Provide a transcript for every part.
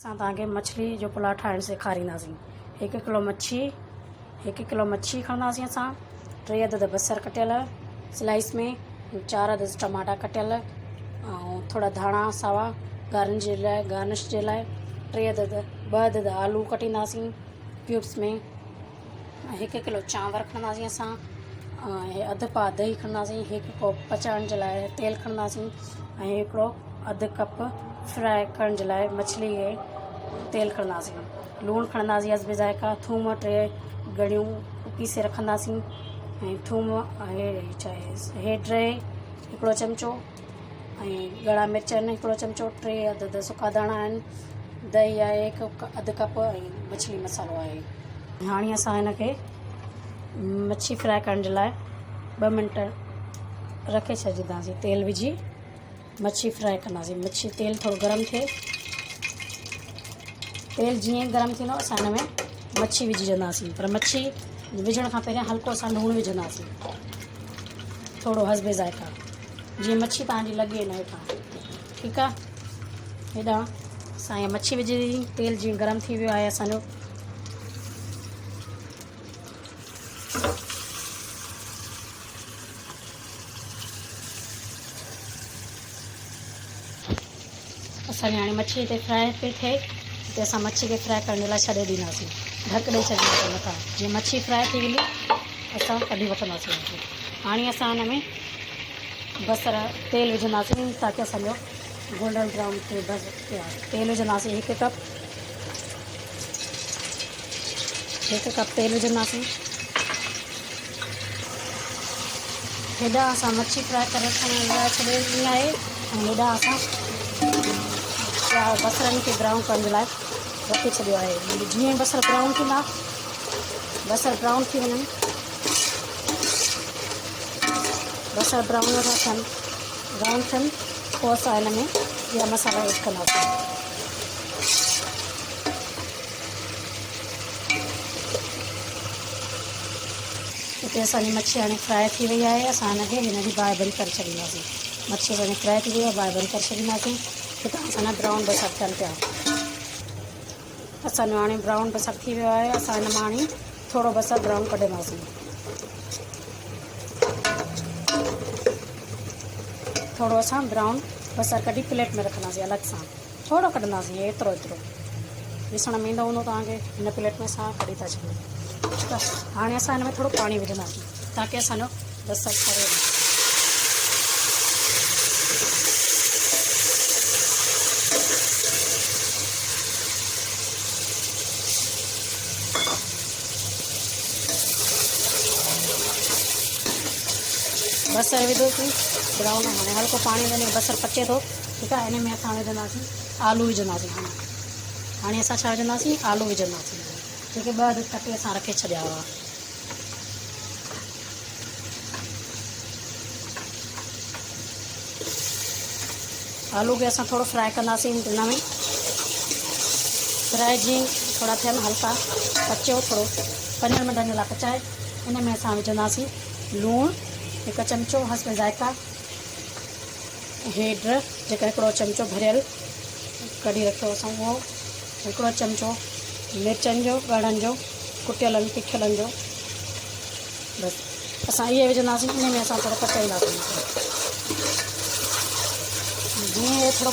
असां तव्हांखे मछली जो पुलाउ ठाहिणु सेखारींदासीं। 1 किलो मच्छी खणंदासीं असां। 3 अदद बसर कटियल स्लाइस में, 4 अदद टमाटा कटियल ऐं थोड़ा धाणा सावा गार्निश जे लाइ। 2 अदद आलू कटींदासीं क्यूब्स में। 1 किलो चांवर खणंदासीं असां। अधु पा दही खणंदासीं। 1 कोप पचाइण जे लाइ तेल खणंदासीं ऐं हिकिड़ो अधु कप फ्राई करण जे लाइ मछली खे तेल खणंदासीं। लूणु खणंदासीं हस्बे ज़ाइक़ा। थूम 3 ॻड़ियूं पीसे रखंदासीं ऐं थूम हेड हिकिड़ो चमिचो ऐं ॻड़ा मिर्च आहिनि हिकिड़ो चमिचो। 3 अदद सुका धाणा आहिनि। दही आहे अधु कप ऐं मछली मसालो आहे। हाणे असां हिनखे मच्छी फ्राई करण जे लाइ 2 मिंट रखे छॾींदासीं। तेल विझी मच्छी फ्राई कंदासीं। तेल थोड़ो गरम थिए। तेल जीअं गरम थींदो असां हिन में मच्छी विझी छॾंदासीं। पर मच्छी विझण खां पहिरियों हल्को असां लूणु विझंदासीं, थोड़ो हस्बे ज़ाइक़ा, जीअं मच्छी तव्हांजी लॻे न हेठां। ठीकु आहे। हेॾां असां इहा मच्छी विझी ॾिनी। तेल जीअं गरम थी वियो आहे असांजो। असांजी हाणे मच्छी हिते फ्राई पई थिए। हिते असां मच्छी खे फ्राई करण जे लाइ छॾे ॾींदासीं। ढक ॾेई छॾींदासीं मथां। जीअं मच्छी फ्राई थी वेंदी असां कढी वठंदासीं। हाणे असां हिन में बसर तेल विझंदासीं ताकी असांजो गोल्डन ब्राउन थिए। बसि तेल विझंदासीं 1 कप तेल विझंदासीं। हेॾा असां मच्छी फ्राई करे रखण लाइ छॾे ॾिनी आहे ऐं हेॾा असां बसरनि खे ब्राउन करण जे लाइ रखी छॾियो आहे। जीअं बसर ब्राउन थींदा, बसर ब्राउन थी वञनि, बसर ब्राउन था थियनि, पोइ असां हिन में इहा मसाला एड कंदासीं। हिते असांजी मच्छी हाणे फ्राई थी वई आहे। असां हिनजी बाहि भरी करे छॾींदासीं। मच्छी असांजी फ्राई थी वई आहे, बाहि भरी करे छॾींदासीं। हितां असांजा ब्राउन बसर थियनि पिया। असांजो हाणे ब्राउन बसर थी वियो आहे। असां हिन मां हाणे थोरो बसर ब्राउन कढंदासीं। थोरो असां ब्राउन बसर कढी प्लेट में रखंदासीं अलॻि सां। थोरो कढंदासीं, एतिरो ॾिसण में ईंदो हूंदो तव्हांखे। हिन प्लेट में असां कढी था छॾियूं। ठीकु आहे। हाणे असां हिन में थोरो पाणी विझंदासीं ताकी असांजो बसर ठहे। बसर विधोसीं ब्राउन। हाणे हल्को पाणी विझंदे बसर पचे थो। ठीकु आहे। हिन में असां विझंदासीं आलू विझंदासीं। हाणे असां छा विझंदासीं? आलू विझंदासीं, जेके 2 अदद कटे असां रखे छॾिया हुआ। आलू खे असां थोरो फ्राई कंदासीं। हिन में फ्राई जीअं थोरा थियनि हल्का कचो, थोरो 5 मिंटनि जे लाइ पचाए। हिन में असां विझंदासीं लूणु 1 चमिचो हस्बे ज़ाइक़ा, हेड जेका हिकिड़ो चमिचो भरियल कढी रखियो असां उहो, 1 चमिचो मिर्चनि जो ॻड़नि जो कुटियलनि तिखियलनि जो। बसि असां इहे विझंदासीं। इन में असां थोरो पचाईंदासीं। जीअं इहे थोरो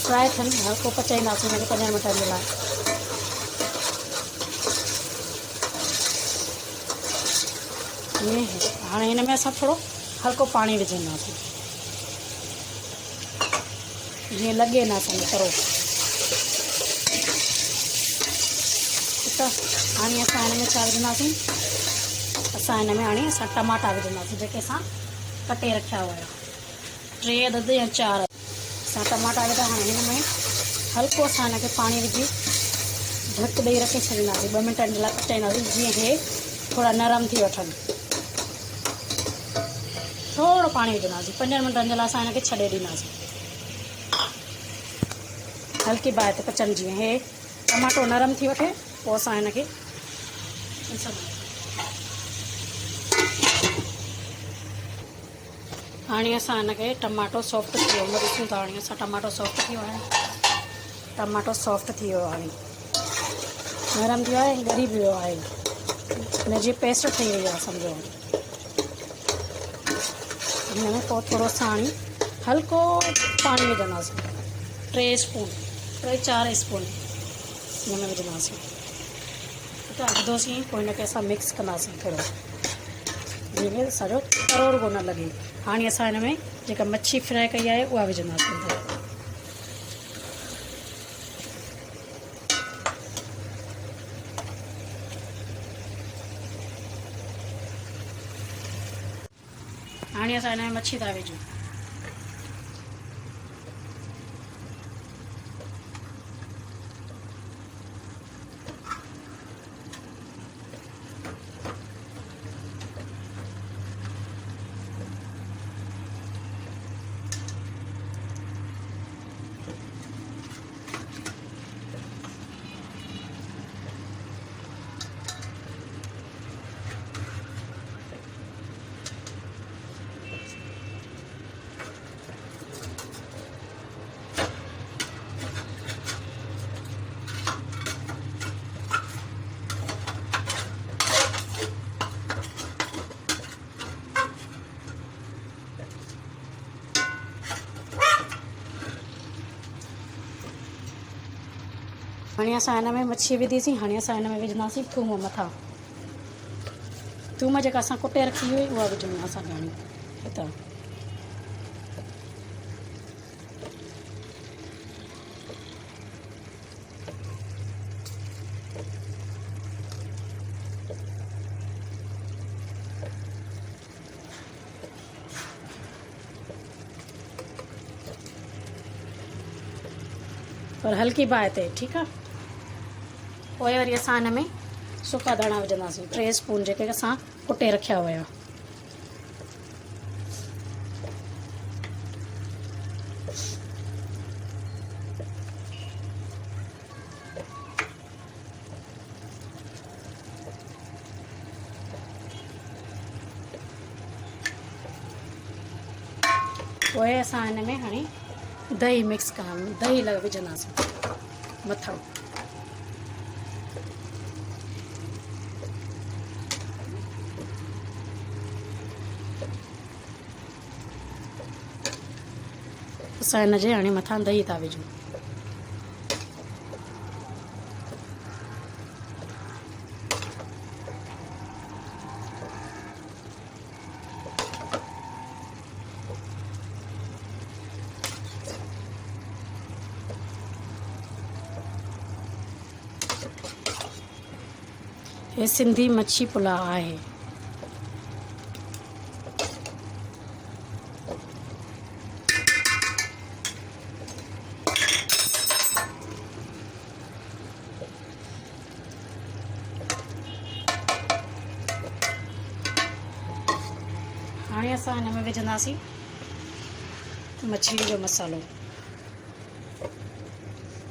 फ्राई थियनि हल्को पचाईंदासीं हिनखे 5 मिंटनि जे लाइ। हाणे हिन में असां थोरो हल्को पाणी विझंदासीं जीअं लॻे न असांखे तरो। ठीकु आहे। हाणे असां हिन में छा विझंदासीं? असां हिन में हाणे टमाटा विझंदासीं जेके असां कटे रखिया हुआ। 3 अदद या 4 असां टमाटा विधा। हाणे हिन में हल्को असां हिनखे पाणी विझी ढक ॾेई रखे छॾींदासीं। 2 मिंटनि जे लाइ पचाईंदासीं जीअं हे थोरा नरम थी वठनि। थोरो पाणी विझंदासीं। 5 मिंटनि जे लाइ असां हिनखे छॾे ॾींदासीं। हल्की बाहि ते पचनि जीअं हे टमाटो नरम थी वठे, पोइ असां हिनखे हाणे असां हिनखे टमाटो सॉफ्ट थी वियो ॾिसूं था। हाणे असां टमाटो सॉफ्ट थी वियो आहे। टमाटो सॉफ्ट थी वियो आहे, नरम थियो आहे, ॻरी बि वियो आहे, हुनजी पेस्ट ठही वई आहे सम्झो। हिन में पोइ थोरो सां हाणे हल्को पाणी विझंदासीं, 3-4 स्पून हिन में विझंदासीं। त अधोसीं पोइ हिनखे असां मिक्स कंदासीं थोरो, जीअं असांजो तरो रुॻो न लॻे। हाणे असां हिन में जेका मच्छी फ्राई कई आहे उहा विझंदासीं। हाणे असां हिन में मच्छी था विझूं। हाणे असां हिन में मच्छी विधीसीं। हाणे असां हिन में विझंदासीं थूम मथां। थूम जेका असां कुटे रखी हुई उहा विझणी असांखे हाणे हितां। पर हल्की बाहि ते, ठीकु आहे। पोइ वरी असां हिन में सुका धाणा विझंदासीं, 3 स्पून जेके असां कुटे रखिया हुया। पोइ असां हिन में हाणे दही मिक्स करणु, दही विझंदासीं मथां। असां हिन जे हाणे मथां दही था विझूं। ये सिंधी मच्छी पुलाव आहे। हाणे असां हिन में विझंदासीं मछली जो मसालो,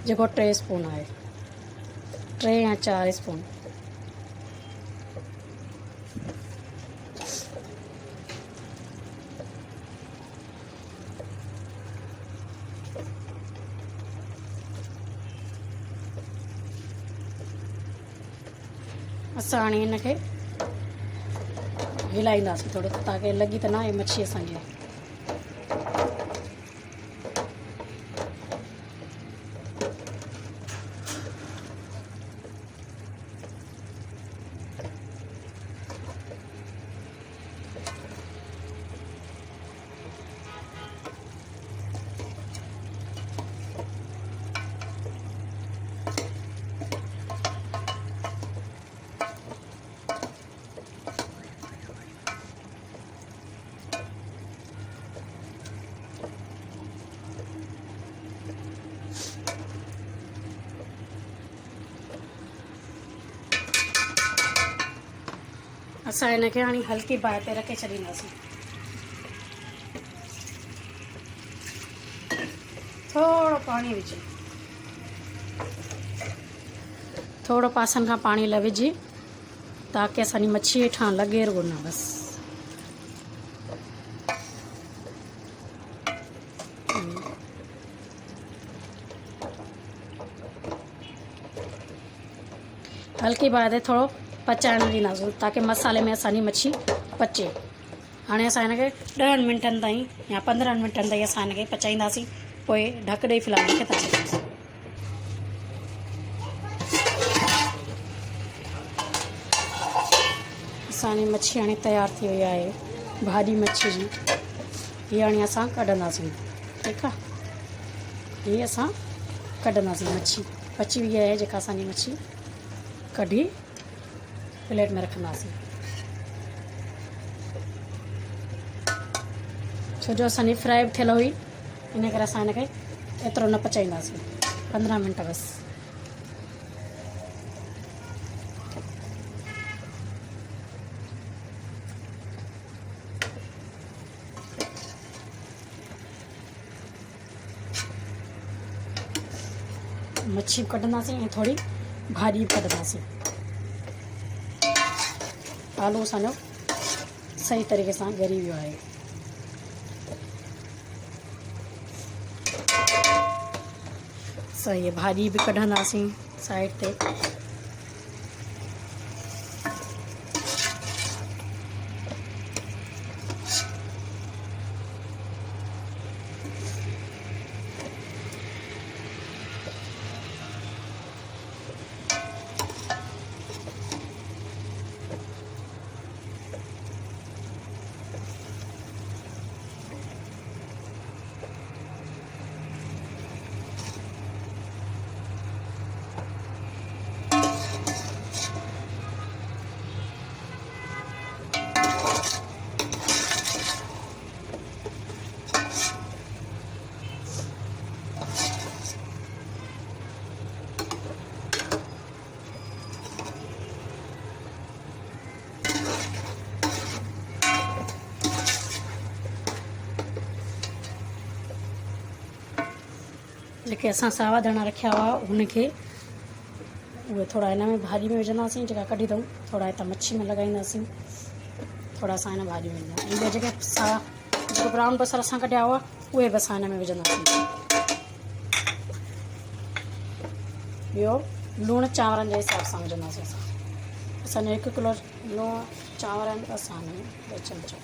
जेको 3 स्पून आहे, 3 या 4 स्पून। असां हाणे हिनखे हिलाईंदासीं थोरो, ताकि लॻी त न आहे मच्छी असांजी। असां हिनखे हाणे हल्की बाहि ते रखे छॾींदासीं। थोरो पाणी विझी, थोरो पासनि खां पाणी लाइ विझी, ताकि असांजी मच्छी हेठां लॻे रुॻो न बसि। हल्की बाद थोरो पचाइण ॾींदासीं ताकी मसाले में असांजी मच्छी पचे। हाणे असां हिनखे 10 मिंटनि ताईं या 15 मिंटनि ताईं असां हिनखे पचाईंदासीं, पोइ ढक ॾेई फ़िलहाल खे था छॾींदासीं। असांजी मच्छी हाणे तयारु थी वई आहे, भाॼी मच्छी जी। हीअ हाणे असां कढंदासीं, ठीकु आहे। हीअ असां कढंदासीं, मच्छी पची वई आहे जेका असांजी मच्छी, कढी प्लेट में रखंदासीं। छो जो असांजी फ्राई बि थियल हुई, इन करे असां हिनखे एतिरो न पचाईंदासीं, 15 मिंट बसि। मच्छी बि कढंदासीं ऐं थोरी भाॼी बि कढंदासीं। आलू असांजो सही तरीक़े सां ॻरी वियो आहे। सही भाॼी बि कढंदासीं साइड ते। जेके असां सावा धाणा रखिया हुआ उनखे उहे थोरा हिन में भाॼी में विझंदासीं, जेका कढी अथऊं थोरा हितां मच्छी में लॻाईंदासीं, थोरा असां हिन भाॼी में विझंदासीं। ॿिया जेके ब्राउन बसर असां कढिया हुआ उहे बि असां हिन में विझंदासीं। ॿियो लूणु चांवरनि जे हिसाब सां विझंदासीं असांजो 1 किलो लूणु चांवर आहिनि, असां हिन में 2 चमचो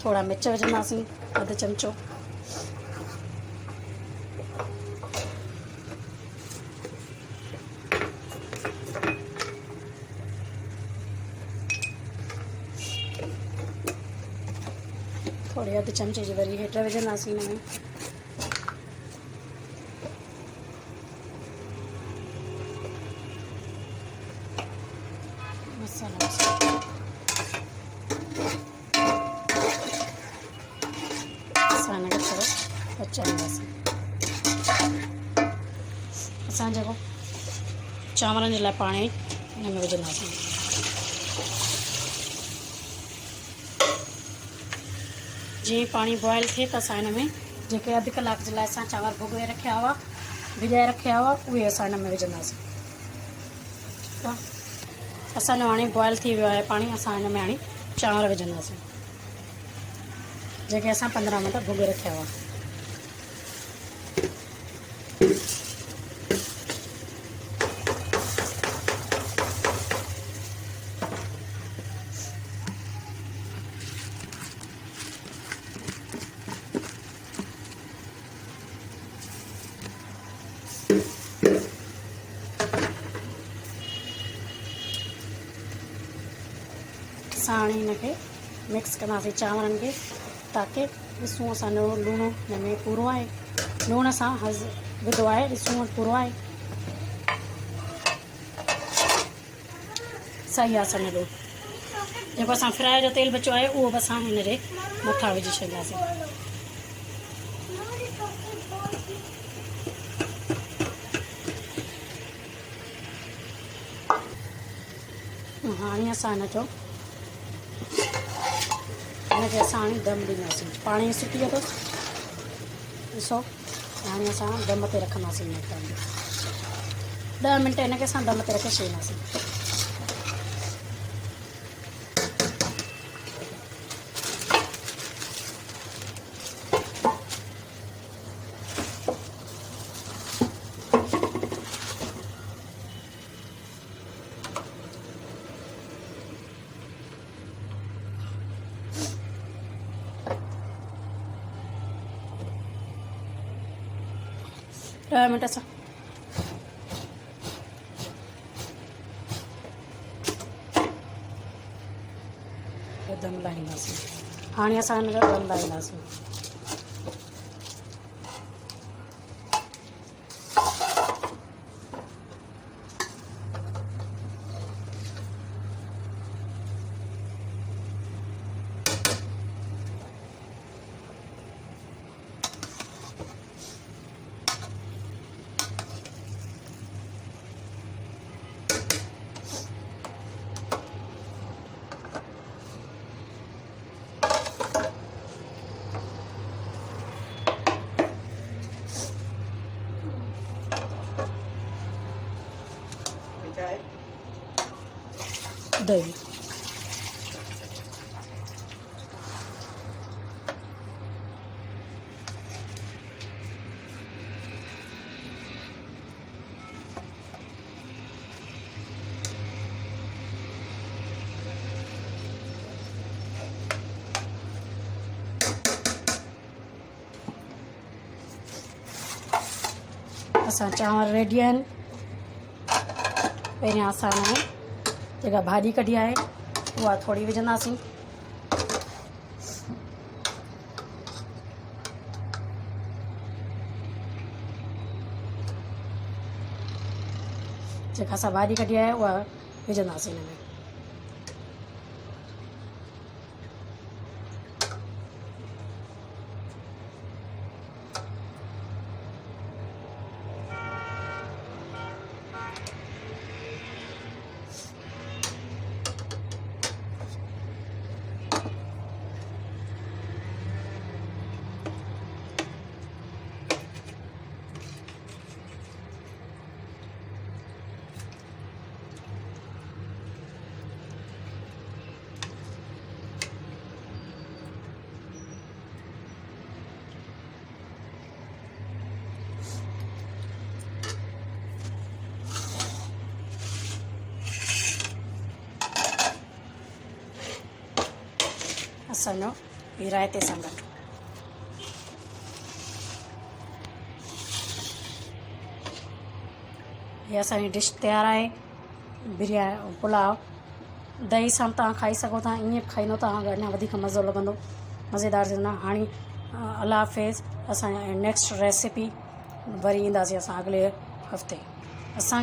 थोरा मिर्च विझंदासीं, 1/2 चमचो। थोड़ी 1/2 चमचे जी वरी हेठ विझंदासीं हिन में। मसाला असां हिनखे थोरो पचाईंदासीं। असां जेको चांवरनि जे लाइ पाणी हिन में विझंदासीं। जीअं पाणी बॉइल थिए त असां हिन में जेके 1/2 कलाक जे लाइ असां चांवर भिॻाए रखिया हुआ, उहे असां हिन में विझंदासीं। ठीकु आहे, असांजो हाणे बॉइल थी वियो आहे पाणी। असां हिन में हाणे चांवर विझंदासीं जेके असां 15 मिंट भिॻाए रखिया हुआ। असां हाणे हिनखे मिक्स कंदासीं चांवरनि खे, ताकी ॾिसूं असांजो लूणु हिन में पूरो आहे। लूणु असां विधो आहे, ॾिसूं पूरो आहे, सही आहे असांजो लूणु। जेको असां फ्राई जो तेल बचियो आहे उहो बि असां हिन जे मथां विझी छॾींदासीं। हाणे असां हिनखे असां हाणे दम ॾींदासीं। पाणी सुकी वियो अथसि, ॾिसो हाणे असां दम ते रखंदासीं। 10 मिंट हिनखे असां दम ते रखे छॾींदासीं। 10 मिंट सां दम लाहींदासीं। हाणे असां हिन खे दम लाहींदासीं। दही असां चांवर रेडी आहिनि। पहिरियां असां हिन में जेका भाॼी कढी आहे उहा थोरी विझंदासीं। जेका असां भाॼी कढी आहे उहा विझंदासीं हिन में। असांजो ही रायते सां गॾु हीअ असांजी डिश तयारु आहे। बिरयानी पुलाव दही सां तव्हां खाई सघो था, ईअं खाईंदो तव्हां अञा वधीक मज़ो लॻंदो, मज़ेदार थींदा। हाणे अल्लाह हाफ़िज़। असां नेक्स्ट रेसिपी वरी ईंदासीं असां अॻिले हफ़्ते। असां